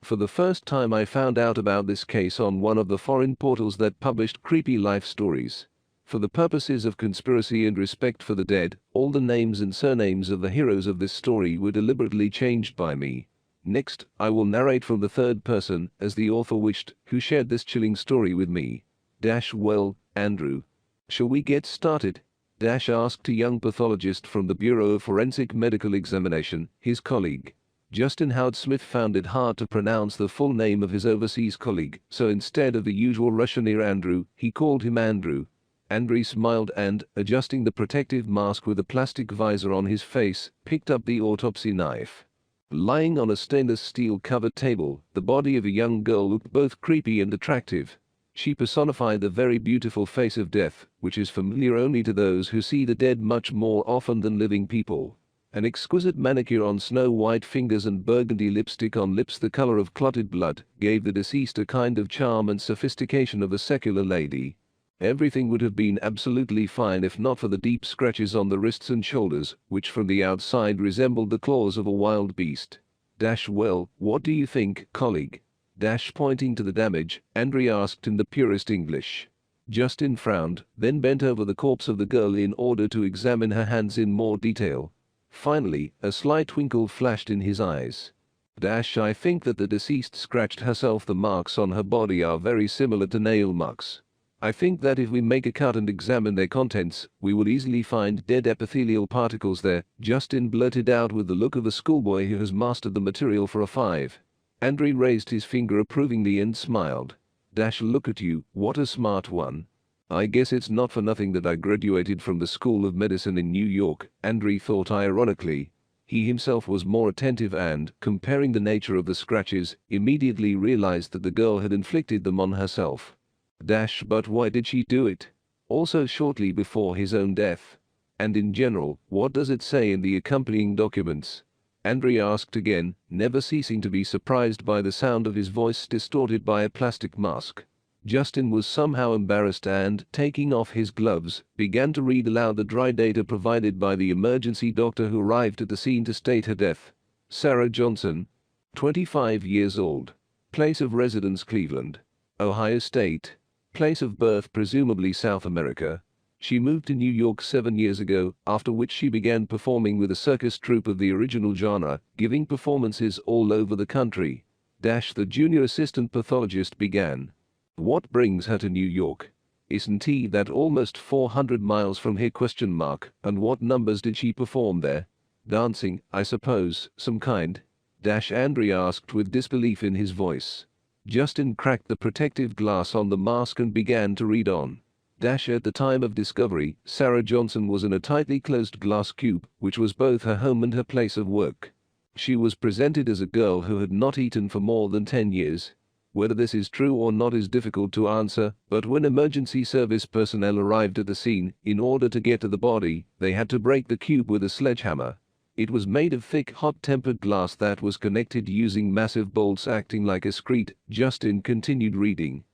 For the first time I found out about this case on one of the foreign portals that published creepy life stories. For the purposes of conspiracy and respect for the dead, all the names and surnames of the heroes of this story were deliberately changed by me. Next, I will narrate from the third person, as the author wished, who shared this chilling story with me. Well, Andrew. Shall we get started? Asked a young pathologist from the Bureau of Forensic Medical Examination, his colleague. Justin Howard Smith found it hard to pronounce the full name of his overseas colleague, so instead of the usual Russian Andrew, he called him Andrew. Andrew smiled and, adjusting the protective mask with a plastic visor on his face, picked up the autopsy knife. Lying on a stainless steel-covered table, the body of a young girl looked both creepy and attractive. She personified the very beautiful face of death, which is familiar only to those who see the dead much more often than living people. An exquisite manicure on snow-white fingers and burgundy lipstick on lips the color of clotted blood gave the deceased a kind of charm and sophistication of a secular lady. Everything would have been absolutely fine if not for the deep scratches on the wrists and shoulders, which from the outside resembled the claws of a wild beast. Well, what do you think, colleague? Pointing to the damage, Andrew asked in the purest English. Justin frowned, then bent over the corpse of the girl in order to examine her hands in more detail. Finally, a slight twinkle flashed in his eyes. I think that the deceased scratched herself. The marks on her body are very similar to nail marks. I think that if we make a cut and examine their contents, we will easily find dead epithelial particles there, Justin blurted out with the look of a schoolboy who has mastered the material for a 5. Andrew raised his finger approvingly and smiled. Look at you, what a smart one. I guess it's not for nothing that I graduated from the School of Medicine in New York, Andrew thought ironically. He himself was more attentive and, comparing the nature of the scratches, immediately realized that the girl had inflicted them on herself. But why did she do it? Also shortly before his own death. And in general, what does it say in the accompanying documents? Andrew asked again, never ceasing to be surprised by the sound of his voice distorted by a plastic mask. Justin was somehow embarrassed and, taking off his gloves, began to read aloud the dry data provided by the emergency doctor who arrived at the scene to state her death. Sarah Johnson, 25 years old. Place of residence Cleveland, Ohio State. Place of birth presumably South America. She moved to New York 7 years ago, after which she began performing with a circus troupe of the original genre, giving performances all over the country. The junior assistant pathologist began. What brings her to New York? Isn't that almost 400 miles from here? And what numbers did she perform there? Dancing, I suppose, some kind? Andrew asked with disbelief in his voice. Justin cracked the protective glass on the mask and began to read on. At the time of discovery, Sarah Johnson was in a tightly closed glass cube, which was both her home and her place of work. She was presented as a girl who had not eaten for more than 10 years. Whether this is true or not is difficult to answer, but when emergency service personnel arrived at the scene, in order to get to the body, they had to break the cube with a sledgehammer. It was made of thick, hot-tempered glass that was connected using massive bolts acting like a screed. Justin continued reading.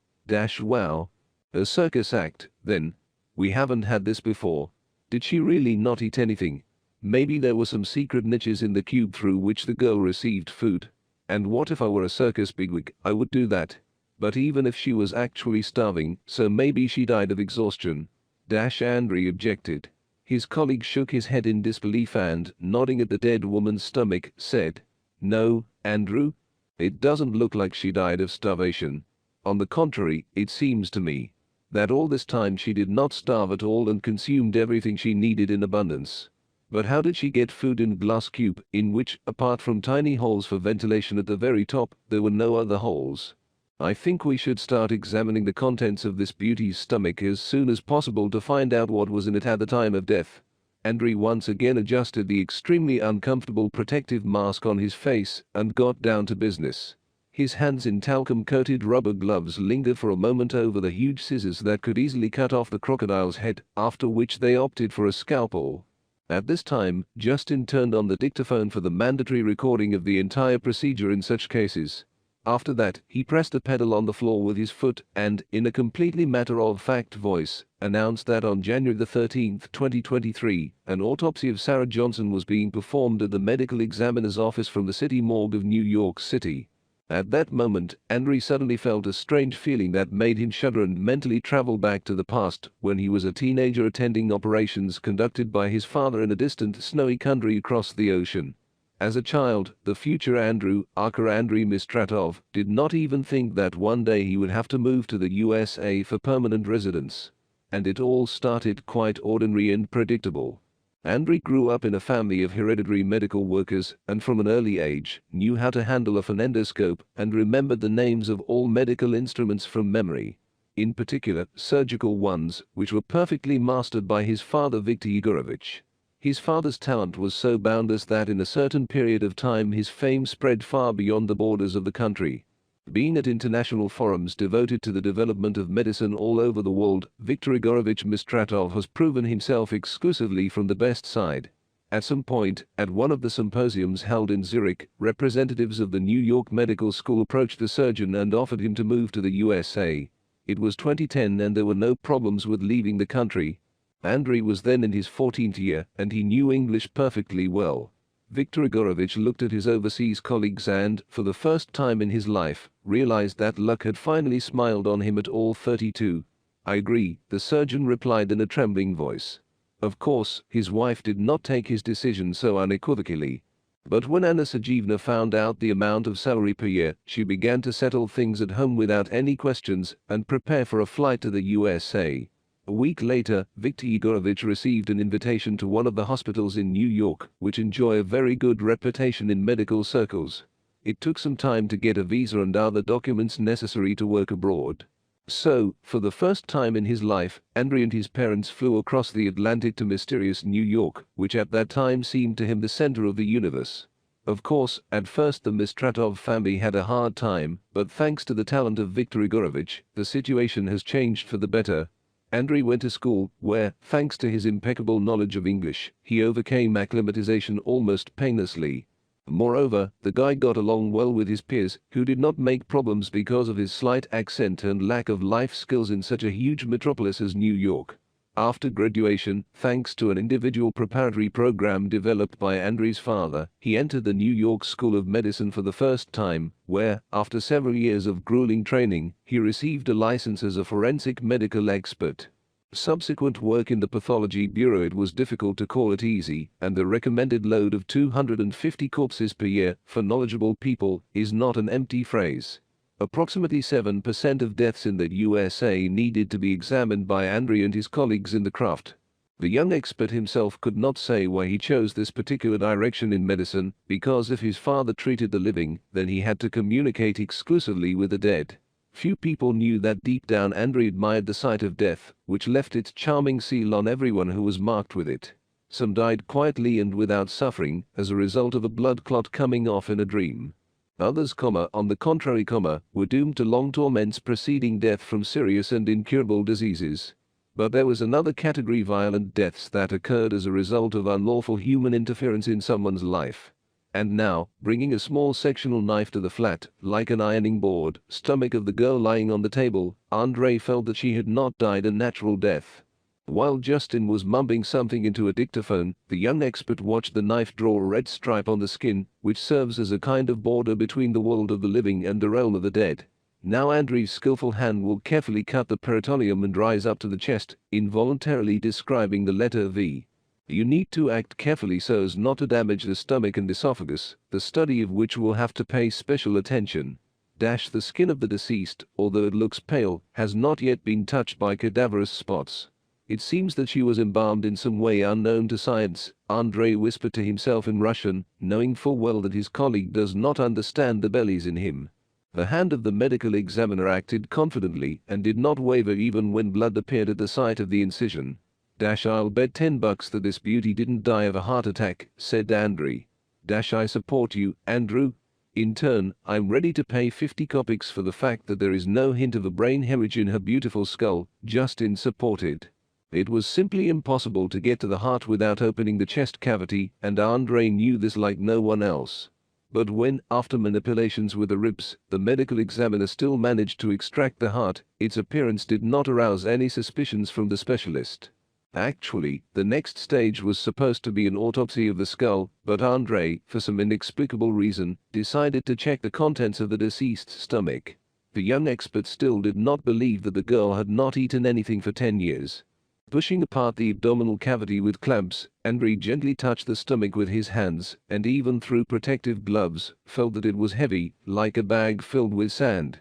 Wow. A circus act, then. We haven't had this before. Did she really not eat anything? Maybe there were some secret niches in the cube through which the girl received food. And what if I were a circus bigwig? I would do that. But even if she was actually starving, so maybe she died of exhaustion. Andrew objected. His colleague shook his head in disbelief and, nodding at the dead woman's stomach, said, No, Andrew. It doesn't look like she died of starvation. On the contrary, it seems to me that all this time she did not starve at all and consumed everything she needed in abundance. But how did she get food in a glass cube, in which, apart from tiny holes for ventilation at the very top, there were no other holes? I think we should start examining the contents of this beauty's stomach as soon as possible to find out what was in it at the time of death. Andrew once again adjusted the extremely uncomfortable protective mask on his face and got down to business. His hands in talcum-coated rubber gloves lingered for a moment over the huge scissors that could easily cut off the crocodile's head, after which they opted for a scalpel. At this time, Justin turned on the dictaphone for the mandatory recording of the entire procedure in such cases. After that, he pressed a pedal on the floor with his foot and, in a completely matter-of-fact voice, announced that on January 13, 2023, an autopsy of Sarah Johnson was being performed at the medical examiner's office from the city morgue of New York City. At that moment, Andre suddenly felt a strange feeling that made him shudder and mentally travel back to the past when he was a teenager attending operations conducted by his father in a distant snowy country across the ocean. As a child, the future Andrew, aka Andrei Mistratov, did not even think that one day he would have to move to the USA for permanent residence. And it all started quite ordinary and predictable. Andrei grew up in a family of hereditary medical workers and from an early age knew how to handle a phonendoscope and remembered the names of all medical instruments from memory. In particular, surgical ones, which were perfectly mastered by his father Viktor Yegorovich. His father's talent was so boundless that in a certain period of time his fame spread far beyond the borders of the country. Being at international forums devoted to the development of medicine all over the world, Viktor Igorovich Mistratov has proven himself exclusively from the best side. At some point, at one of the symposiums held in Zurich, representatives of the New York Medical School approached the surgeon and offered him to move to the USA. It was 2010 and there were no problems with leaving the country. Andrei was then in his 14th year and he knew English perfectly well. Viktor Igorovich looked at his overseas colleagues and, for the first time in his life, realized that luck had finally smiled on him at all 32. "I agree," the surgeon replied in a trembling voice. Of course, his wife did not take his decision so unequivocally. But when Anna Sergeyevna found out the amount of salary per year, she began to settle things at home without any questions and prepare for a flight to the USA. A week later, Viktor Yegorovich received an invitation to one of the hospitals in New York, which enjoy a very good reputation in medical circles. It took some time to get a visa and other documents necessary to work abroad. So, for the first time in his life, Andrei and his parents flew across the Atlantic to mysterious New York, which at that time seemed to him the center of the universe. Of course, at first the Mistratov family had a hard time, but thanks to the talent of Viktor Igorovich, the situation has changed for the better. Andrei went to school, where, thanks to his impeccable knowledge of English, he overcame acclimatization almost painlessly. Moreover, the guy got along well with his peers, who did not make problems because of his slight accent and lack of life skills in such a huge metropolis as New York. After graduation, thanks to an individual preparatory program developed by Andrei's father, he entered the New York School of Medicine for the first time, where, after several years of grueling training, he received a license as a forensic medical expert. Subsequent work in the pathology bureau. It was difficult to call it easy, and the recommended load of 250 corpses per year for knowledgeable people is not an empty phrase. Approximately 7% of deaths in the USA needed to be examined by Andrei and his colleagues in the craft. The young expert himself could not say why he chose this particular direction in medicine, because if his father treated the living, then he had to communicate exclusively with the dead. Few people knew that deep down Andrei admired the sight of death, which left its charming seal on everyone who was marked with it. Some died quietly and without suffering, as a result of a blood clot coming off in a dream. Others, on the contrary, were doomed to long torments preceding death from serious and incurable diseases. But there was another category: violent deaths that occurred as a result of unlawful human interference in someone's life. And now, bringing a small sectional knife to the flat, like an ironing board, stomach of the girl lying on the table, Andrei felt that she had not died a natural death. While Justin was mumbling something into a dictaphone, the young expert watched the knife draw a red stripe on the skin, which serves as a kind of border between the world of the living and the realm of the dead. Now Andrei's skillful hand will carefully cut the peritoneum and rise up to the chest, involuntarily describing the letter V. You need to act carefully so as not to damage the stomach and esophagus, the study of which will have to pay special attention. The skin of the deceased, although it looks pale, has not yet been touched by cadaverous spots. It seems that she was embalmed in some way unknown to science, Andrei whispered to himself in Russian, knowing full well that his colleague does not understand the bellies in him. The hand of the medical examiner acted confidently and did not waver even when blood appeared at the site of the incision. I'll bet $10 that this beauty didn't die of a heart attack, said Andrei. I support you, Andrew. In turn, I'm ready to pay 50 kopecks for the fact that there is no hint of a brain hemorrhage in her beautiful skull, Justin supported. It was simply impossible to get to the heart without opening the chest cavity, and Andrei knew this like no one else. But when, after manipulations with the ribs, the medical examiner still managed to extract the heart, its appearance did not arouse any suspicions from the specialist. Actually, the next stage was supposed to be an autopsy of the skull, but Andre, for some inexplicable reason, decided to check the contents of the deceased's stomach. The young expert still did not believe that the girl had not eaten anything for 10 years. Pushing apart the abdominal cavity with clamps, Andre gently touched the stomach with his hands, and even through protective gloves, felt that it was heavy, like a bag filled with sand.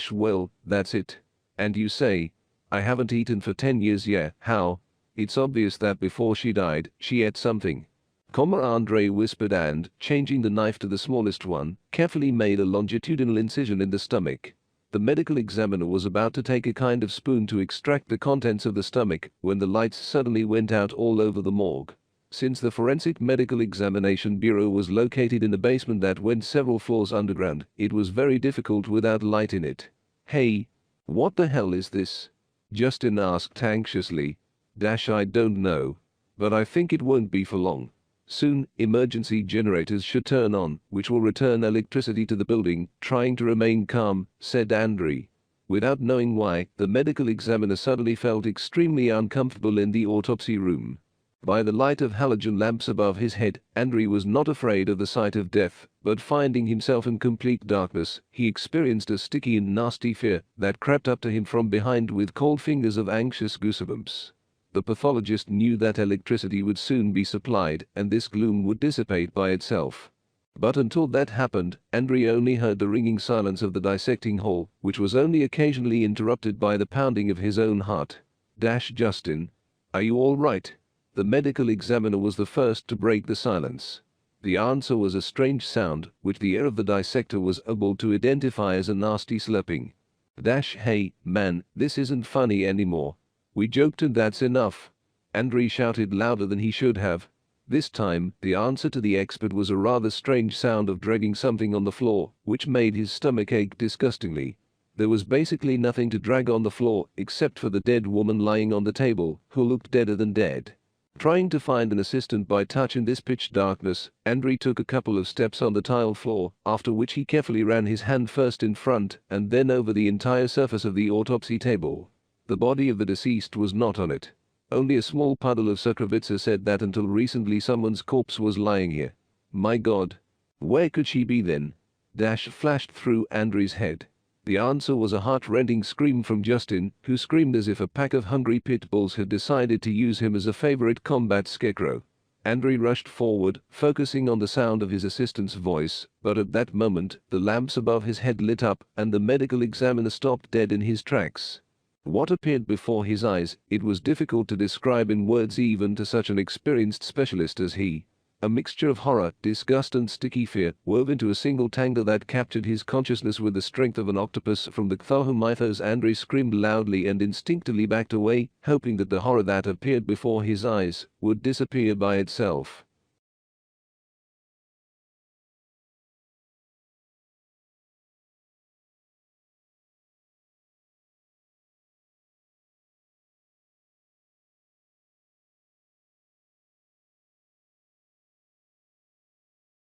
Well, that's it. And you say, I haven't eaten for 10 years, yeah, how? It's obvious that before she died, she ate something. Andre whispered and, changing the knife to the smallest one, carefully made a longitudinal incision in the stomach. The medical examiner was about to take a kind of spoon to extract the contents of the stomach when the lights suddenly went out all over the morgue. Since the Forensic Medical Examination Bureau was located in a basement that went several floors underground, it was very difficult without light in it. Hey, what the hell is this? Justin asked anxiously. I don't know. But I think it won't be for long. Soon, emergency generators should turn on, which will return electricity to the building. Trying to remain calm, said Andre. Without knowing why, the medical examiner suddenly felt extremely uncomfortable in the autopsy room. By the light of halogen lamps above his head, Andre was not afraid of the sight of death, but finding himself in complete darkness, he experienced a sticky and nasty fear that crept up to him from behind with cold fingers of anxious goosebumps. The pathologist knew that electricity would soon be supplied and this gloom would dissipate by itself. But until that happened, Andre only heard the ringing silence of the dissecting hall, which was only occasionally interrupted by the pounding of his own heart. Justin, are you all right? The medical examiner was the first to break the silence. The answer was a strange sound, which the ear of the dissector was able to identify as a nasty slurping. Hey, man, this isn't funny anymore. We joked and that's enough. Andre shouted louder than he should have. This time, the answer to the expert was a rather strange sound of dragging something on the floor, which made his stomach ache disgustingly. There was basically nothing to drag on the floor except for the dead woman lying on the table, who looked deader than dead. Trying to find an assistant by touch in this pitch darkness, Andre took a couple of steps on the tile floor, after which he carefully ran his hand first in front and then over the entire surface of the autopsy table. The body of the deceased was not on it. Only a small puddle of Sukrovitsa said that until recently someone's corpse was lying here. My God. Where could she be then? Flashed through Andre's head. The answer was a heart-rending scream from Justin, who screamed as if a pack of hungry pit bulls had decided to use him as a favorite combat scarecrow. Andre rushed forward, focusing on the sound of his assistant's voice, but at that moment, the lamps above his head lit up and the medical examiner stopped dead in his tracks. What appeared before his eyes, it was difficult to describe in words even to such an experienced specialist as he. A mixture of horror, disgust and sticky fear wove into a single tangle that captured his consciousness with the strength of an octopus from the Cthulhu. Andre screamed loudly and instinctively backed away, hoping that the horror that appeared before his eyes would disappear by itself.